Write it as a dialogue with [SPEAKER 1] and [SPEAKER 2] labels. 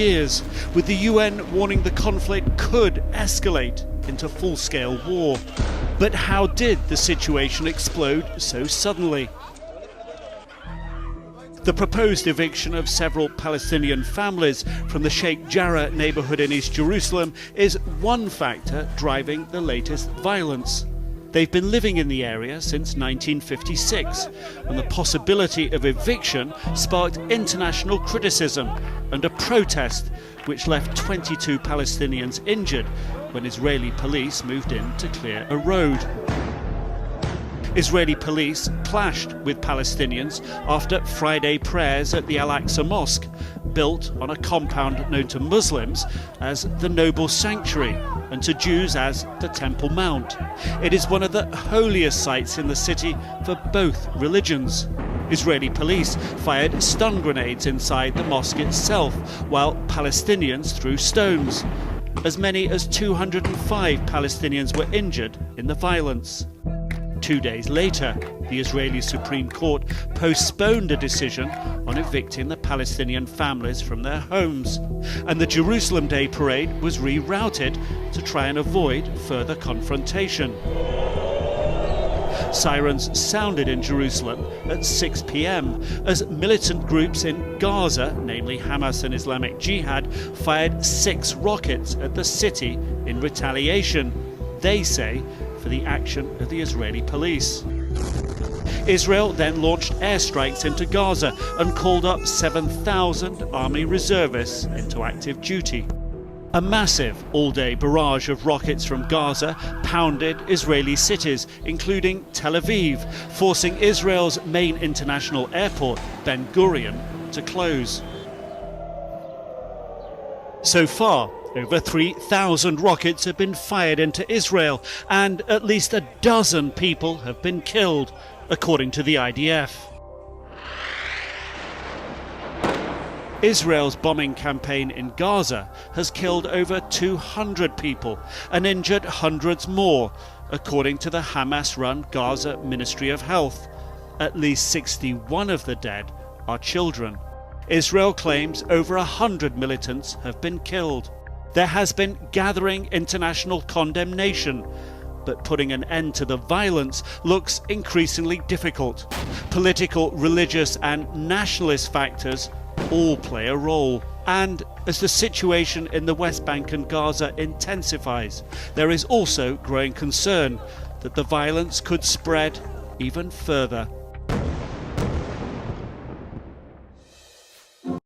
[SPEAKER 1] years, with the UN warning the conflict could escalate into full-scale war. But how did the situation explode so suddenly? The proposed eviction of several Palestinian families from the Sheikh Jarrah neighbourhood in East Jerusalem is one factor driving the latest violence. They've been living in the area since 1956, and the possibility of eviction sparked international criticism and a protest which left 22 Palestinians injured when Israeli police moved in to clear a road. Israeli police clashed with Palestinians after Friday prayers at the Al-Aqsa Mosque, built on a compound known to Muslims as the Noble Sanctuary and to Jews as the Temple Mount. It is one of the holiest sites in the city for both religions. Israeli police fired stun grenades inside the mosque itself, while Palestinians threw stones. As many as 205 Palestinians were injured in the violence. 2 days later, the Israeli Supreme Court postponed a decision on evicting the Palestinian families from their homes, and the Jerusalem Day parade was rerouted to try and avoid further confrontation. Sirens sounded in Jerusalem at 6 p.m. as militant groups in Gaza, namely Hamas and Islamic Jihad, fired 6 rockets at the city in retaliation, they say, for the action of the Israeli police. Israel then launched airstrikes into Gaza and called up 7,000 army reservists into active duty. A massive all-day barrage of rockets from Gaza pounded Israeli cities, including Tel Aviv, forcing Israel's main international airport, Ben Gurion, to close. So far, over 3,000 rockets have been fired into Israel, and at least a dozen people have been killed, according to the IDF. Israel's bombing campaign in Gaza has killed over 200 people and injured hundreds more, according to the Hamas-run Gaza Ministry of Health. At least 61 of the dead are children. Israel claims over 100 militants have been killed. There has been gathering international condemnation, but putting an end to the violence looks increasingly difficult. Political, religious and nationalist factors all play a role. And as the situation in the West Bank and Gaza intensifies, there is also growing concern that the violence could spread even further.